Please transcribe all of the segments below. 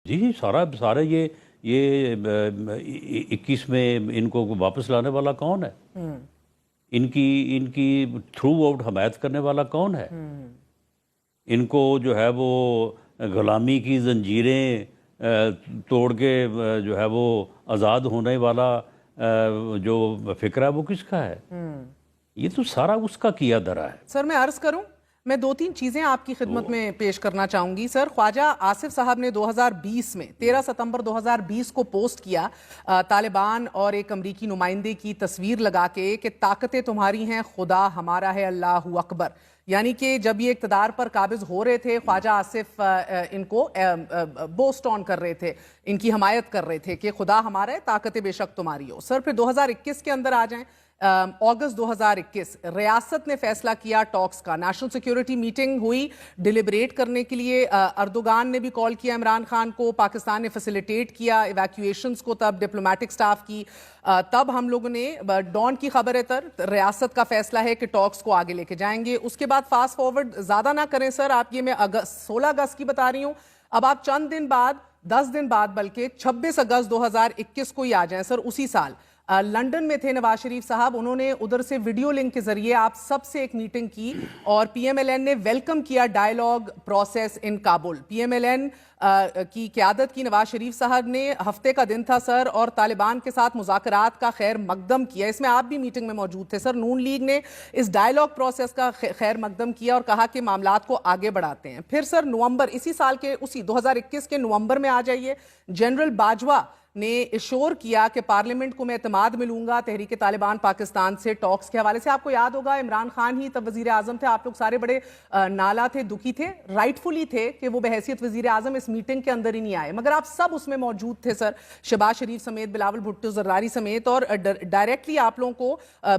جی سارے یہ 21 میں ان کو واپس لانے والا کون ہے؟ ان کی تھرو آؤٹ حمایت کرنے والا کون ہے؟ ان کو جو ہے وہ غلامی کی زنجیریں توڑ کے جو ہے وہ آزاد ہونے والا جو فکر ہے وہ کس کا ہے؟ یہ تو سارا اس کا کیا دھرا ہے۔ سر میں عرض کروں، میں 2-3 چیزیں آپ کی خدمت میں پیش کرنا چاہوں گی۔ سر، خواجہ آصف صاحب نے 2020 میں 13 ستمبر 2020 کو پوسٹ کیا طالبان اور ایک امریکی نمائندے کی تصویر لگا کے کہ طاقتیں تمہاری ہیں، خدا ہمارا ہے، اللہ اکبر۔ یعنی کہ جب یہ اقتدار پر قابض ہو رہے تھے، خواجہ آصف ان کو بوسٹ آن کر رہے تھے، ان کی حمایت کر رہے تھے کہ خدا ہمارا ہے، طاقتیں بے شک تمہاری ہو۔ سر پھر 2021 کے اندر آ جائیں، اگست 2021 ریاست نے فیصلہ کیا ٹاکس کا، نیشنل سیکیورٹی میٹنگ ہوئی ڈیلیبریٹ کرنے کے لیے۔ اردوغان نے بھی کال کیا عمران خان کو، پاکستان نے فیسیلیٹیٹ کیا ایویکویشنز کو، تب ڈپلومیٹک سٹاف کی، تب ہم لوگوں نے ڈان کی خبر ہے ریاست کا فیصلہ ہے کہ ٹاکس کو آگے لے کے جائیں گے۔ اس کے بعد فاسٹ فارورڈ زیادہ نہ کریں سر، آپ یہ میں 16 اگست کی بتا رہی ہوں، اب آپ چند دن بعد، 10 دن بعد بلکہ 26 اگست 2021 کو ہی آ جائیں سر، اسی سال لنڈن میں تھے نواز شریف صاحب، انہوں نے ادھر سے ویڈیو لنک کے ذریعے آپ سب سے ایک میٹنگ کی اور پی ایم ایل این نے ویلکم کیا dialogue process in Kabul. P M L N کی قیادت کی نواز شریف صاحب نے، ہفتے کا دن تھا سر، اور طالبان کے ساتھ مذاکرات کا خیر مقدم کیا۔ اس میں آپ بھی میٹنگ میں موجود تھے سر۔ نون لیگ نے اس ڈائیلاگ پروسیس کا خیر مقدم کیا اور کہا کہ معاملات کو آگے بڑھاتے ہیں۔ پھر سر نومبر اسی سال کے، اسی 2021 کے نومبر میں آ جائیے، جنرل باجوہ نے ایشور کیا کہ پارلیمنٹ کو میں اعتماد ملوں گا تحریک طالبان پاکستان سے ٹاکس کے حوالے سے۔ آپ کو یاد ہوگا عمران خان ہی تب وزیر اعظم تھے، آپ لوگ سارے بڑے نالا تھے، دکھی تھے، رائٹ فلی تھے کہ وہ بحیثیت وزیر اعظم اس میٹنگ کے اندر ہی نہیں آئے، مگر آپ سب اس میں موجود تھے سر، شہباز شریف سمیت، بلاول بھٹو زرداری سمیت، اور ڈائریکٹلی آپ لوگوں کو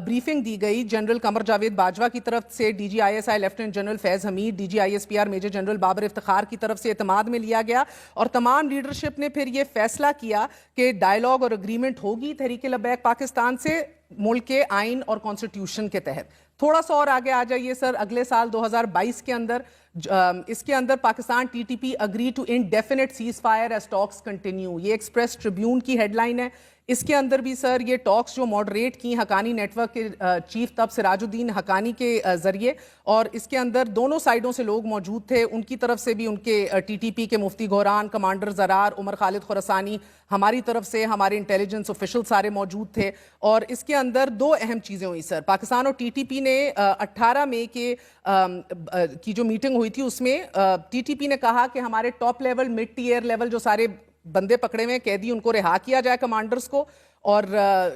بریفنگ دی گئی جنرل قمر جاوید باجوہ کی طرف سے، D G I S I lieutenant general Faiz Hameed, D G I S P R major general Babar Iftikhar کی طرف سے اعتماد میں لیا گیا، اور تمام لیڈرشپ نے پھر یہ فیصلہ کیا کہ ڈائیلاگ اور اگریمنٹ ہوگی تحریک لبیک پاکستان سے ملک کے آئین اور کانسٹیٹیوشن کے تحت۔ تھوڑا سا اور آگے آ جائیے سر، اگلے سال 2022 کے اندر، اس کے اندر Pakistan T T P agree to indefinite cease fire as talks continue, یہ ایکسپریس ٹریبیون کی ہیڈ لائن ہے۔ اس کے اندر بھی سر یہ ٹاکس جو ماڈریٹ کی حقانی نیٹ ورک کے چیف تب سراج الدین حقانی کے ذریعے، اور اس کے اندر دونوں سائیڈوں سے لوگ موجود تھے، ان کی طرف سے بھی ان کے ٹی ٹی پی کے مفتی گوران، کمانڈر زرار، عمر خالد خراسانی، ہماری طرف سے ہمارے انٹیلیجنس آفیشل سارے موجود تھے۔ اور اس کے اندر دو اہم چیزیں ہوئی سر، پاکستان اور ٹی ٹی پی نے 18 مئی کی جو میٹنگ ہوئی تھی، اس میں ٹی ٹی پی نے کہا کہ ہمارے top level, mid tier level جو سارے بندے پکڑے ہوئے قیدی، ان کو رہا کیا جائے، کمانڈرز کو، اور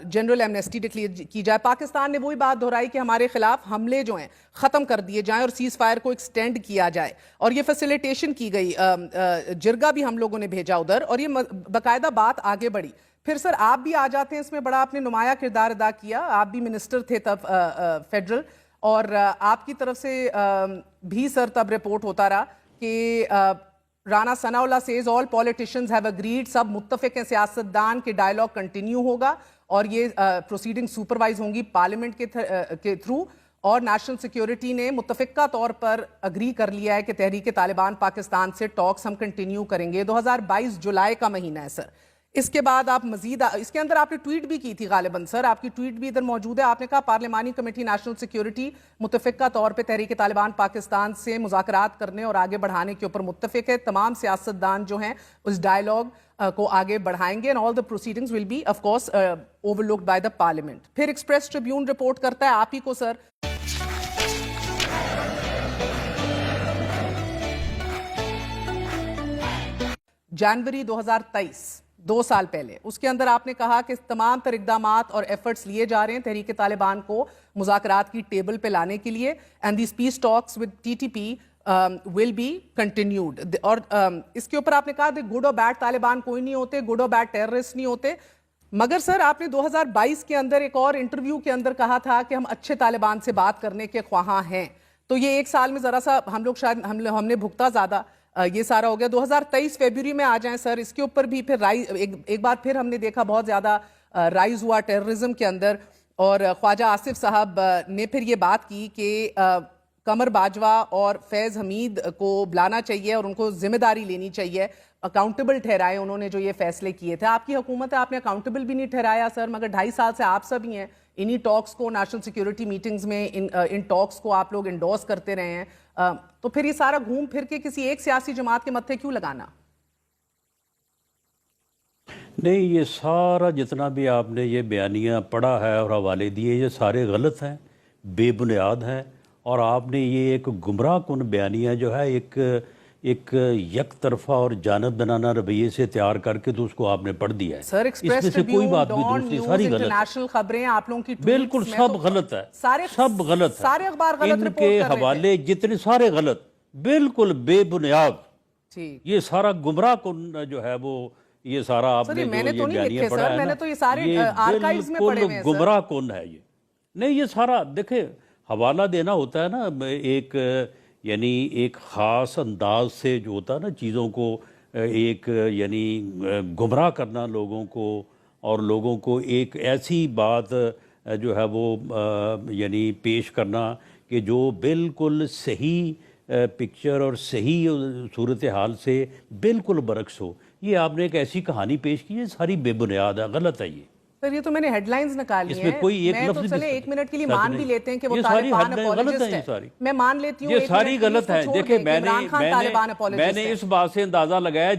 جنرل ایمنیسٹی ڈکلیئر کی جائے۔ پاکستان نے وہی بات دہرائی کہ ہمارے خلاف حملے جو ہیں ختم کر دیے جائیں اور سیز فائر کو ایکسٹینڈ کیا جائے، اور یہ فیسیلیٹیشن کی گئی، جرگہ بھی ہم لوگوں نے بھیجا ادھر، اور یہ باقاعدہ بات آگے بڑھی۔ پھر سر آپ بھی آ جاتے ہیں اس میں، بڑا آپ نے نمایاں کردار ادا کیا، آپ بھی منسٹر تھے تب فیڈرل، اور آپ کی طرف سے بھی سر تب رپورٹ ہوتا رہا کہ Rana Sanaullah says all politicians have agreed, سب متفق ہیں سیاستدان کہ ڈائیلاگ کنٹینیو ہوگا، اور یہ پروسیڈنگ سپروائز ہوں گی پارلیمنٹ کے تھرو، اور نیشنل سیکیورٹی نے متفقہ طور پر اگری کر لیا ہے کہ تحریک طالبان پاکستان سے ٹاکس ہم کنٹینیو کریں گے۔ 2022 جولائی کا مہینہ ہے سر۔ اس کے بعد آپ مزید، اس کے اندر آپ نے ٹویٹ بھی کی تھی غالباً سر، آپ کی ٹویٹ بھی ادھر موجود ہے، آپ نے کہا پارلیمانی کمیٹی نیشنل سیکیورٹی متفقہ طور پہ تحریک طالبان پاکستان سے مذاکرات کرنے اور آگے بڑھانے کے اوپر متفق ہے، تمام سیاستدان جو ہیں اس ڈائیلاگ کو آگے بڑھائیں گے، and all the proceedings will be of course overlooked by the parliament۔ پھر ایکسپریس ٹریبیون رپورٹ کرتا ہے آپ ہی کو سر، جنوری 2023، 2 سال پہلے، اس کے اندر آپ نے کہا کہ تمام تر اقدامات اور ایفرٹس لیے جا رہے ہیں تحریک طالبان کو مذاکرات کی ٹیبل پہ لانے کے لیے، and these peace talks with T T P will be continued. اور اس کے اوپر آپ نے کہا کہ گڈ اور بیڈ طالبان کوئی نہیں ہوتے، گڈ اور بیڈ ٹیررسٹ نہیں ہوتے، مگر سر آپ نے 2022 کے اندر ایک اور انٹرویو کے اندر کہا تھا کہ ہم اچھے طالبان سے بات کرنے کے خواہاں ہیں۔ تو یہ ایک سال میں ذرا سا ہم لوگ شاید ہم نے بھگتا زیادہ، یہ سارا ہو گیا۔ 2023 فیبروری میں آ جائیں سر، اس کے اوپر بھی پھر ایک بار پھر ہم نے دیکھا بہت زیادہ رائز ہوا ٹیررزم کے اندر، اور خواجہ آصف صاحب نے پھر یہ بات کی کہ قمر باجوہ اور فیض حمید کو بلانا چاہیے اور ان کو ذمہ داری لینی چاہیے اکاؤنٹیبل ٹھہرائے انہوں نے جو یہ فیصلے کیے تھے. آپ کی حکومت ہے, آپ نے اکاؤنٹیبل بھی نہیں ٹھہرایا سر, مگر 2.5 سال سے آپ سب ہی ہیں انہی ٹاکس کو, نیشنل سیکیورٹی میٹنگز میں ان ٹاکس کو آپ لوگ انڈورس کرتے رہے ہیں. تو پھر یہ سارا گھوم پھر کے کسی ایک سیاسی جماعت کے متھے کیوں لگانا؟ نہیں, یہ سارا جتنا بھی آپ نے یہ بیانیہ پڑھا ہے اور حوالے دیے, یہ سارے غلط ہیں, بے بنیاد ہیں, اور آپ نے یہ ایک گمراہ کن بیانیہ جو ہے ایک یک طرفہ اور جانب بنانا رویے سے تیار کر کے تو اس کو آپ نے پڑھ دیا ہے. سر اس میں سے کوئی بات بھی درست نہیں, ساری غلط ہے, انٹرنیشنل خبریں آپ لوگوں کی بالکل سب غلط ہے, سب غلط ہے, سارے اخبار غلط ان رپورٹ کے کر رہے تھے. حوالے جتنے سارے غلط, بالکل بے بنیاد. ٹھیک, یہ سارا گمراہ کن جو ہے وہ یہ سارا آپ نے میں نے جو تو یہ نہیں بیانیہ لکھے پڑھا سر, ہے میں نے تو یہ سارے یہ آرکائیوز میں پڑھے ہوئے ہیں بالکل سر. گمراہ کن ہے یہ. نہیں, یہ سارا دیکھیں حوالہ دینا ہوتا ہے نا ایک یعنی ایک خاص انداز سے جو ہوتا ہے نا چیزوں کو ایک یعنی گمراہ کرنا لوگوں کو, اور لوگوں کو ایک ایسی بات جو ہے وہ یعنی پیش کرنا کہ جو بالکل صحیح پکچر اور صحیح صورتحال سے بالکل برعکس ہو. یہ آپ نے ایک ایسی کہانی پیش کی ہے, ساری بے بنیاد ہے, غلط ہے یہ. سر یہ تو میں نے ہیڈ لائنز نکالی ہیں, اس میں کوئی ایک میں لفظ تو بھی چلے سچ ایک منٹ کے لیے نہیں, مان بھی لیتے ہیں کہ وہ یہ ساری طالبان حدیں غلط اپولوجسٹ ہیں, یہ ہے, ساری میں مان لیتی ہوں یہ ایک ساری منٹ کے لیے غلط اس کو ہیں. چھوڑ دیکھیں دیں کہ عمران خان طالبان اپولوجسٹ میں ہے. نے اس بات سے اندازہ لگایا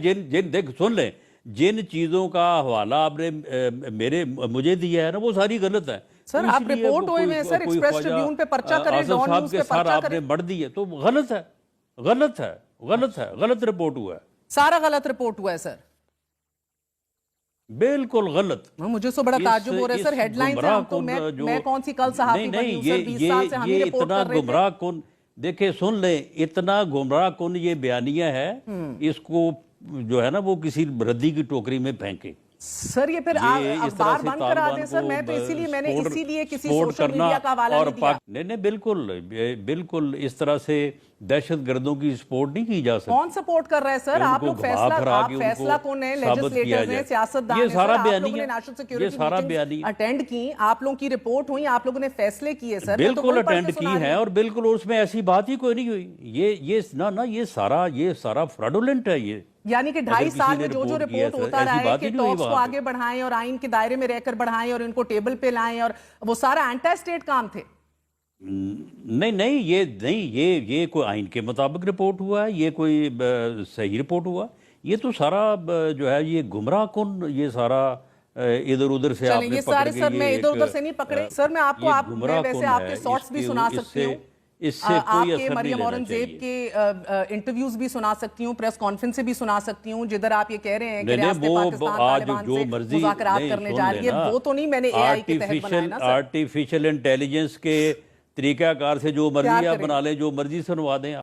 دیکھ سن لیں, جن چیزوں کا حوالہ آپ نے مجھے دیا ہے نا وہ ساری غلط ہیں. سر آپ رپورٹ ہوئے ہیں سر, ایکسپریس ٹریبیون پہ پرچہ کریں, ڈان نیوز پہ پرچہ آپ کریں. نے مڑ دیے تو غلط ہے, غلط ہے, غلط ہے, غلط رپورٹ ہوا ہے, سارا غلط رپورٹ ہوا ہے سر, بالکل غلط. مجھے تو بڑا تعجب ہو رہا ہے سر, ہیڈ لائنز ہیں, ہم تو میں کون سی کل صحافی بنی ہوں سر, 20 سال سے ہم ہی رپورٹ کر رہے تھے. گمراہ کن, دیکھیں سن لیں, اتنا گمراہ کن یہ بیانیہ ہے, اس کو جو ہے نا وہ کسی ردی کی ٹوکری میں پھینکے. سر یہ پھر اخبار بند کرا دیں سر, میں تو اسی لیے کسی سوشل میڈیا کا حوالہ نہیں دیا. نہیں بالکل اس طرح سے دہشت گردوں کی سپورٹ نہیں کی جا سکتی. کون سپورٹ کر رہا ہے سر؟ آپ لوگ فیصلہ کون ہیں, لیجسلیٹرز ہیں, سیاست دان ہیں, آپ لوگوں نے نیشنل سیکیورٹی میٹنگز اٹینڈ کی, آپ لوگوں کی رپورٹ ہوئی, آپ لوگوں نے فیصلے کیے سر. بالکل اٹینڈ کی ہیں, اور بالکل اس میں ایسی بات ہی کوئی نہیں ہوئی. یہ سارا فراڈولنٹ ہے. یہ یعنی کہ 2.5 سال میں جو رپورٹ ہوتا رہا ہے کہ ٹاکس کو آگے بڑھائیں اور آئین کے دائرے میں رہ کر بڑھائیں اور ان کو ٹیبل پہ لائیں, اور وہ سارا اینٹی اسٹیٹ کام تھے. نہیں یہ کوئی آئین کے مطابق رپورٹ ہوا ہے, یہ کوئی صحیح رپورٹ ہوا. یہ تو سارا جو ہے یہ گمراہ کن, یہ سارا ادھر ادھر سے آپ نے پکڑ کے, سر میں ادھر ادھر سے نہیں پکڑے سر, میں آپ کو ویسے آپ کے شارٹس بھی سنا سکتی ہوں, آپ کے مریم اورنگزیب کے انٹرویوز بھی سنا سکتی ہوں, پریس کانفرنس بھی سنا سکتی ہوں, جدھر آپ یہ کہہ رہے ہیں کہ ریاست پاکستان طالبان سے مذاکرات کرنے جا رہی ہے. وہ تو نہیں میں نے اے آئی کے تحت بنایا نا سر. آرٹیفیشل انٹیلیجنس کے طریقہ کار سے جو مرضی آپ بنا لیں, جو مرضی سنوا دیں.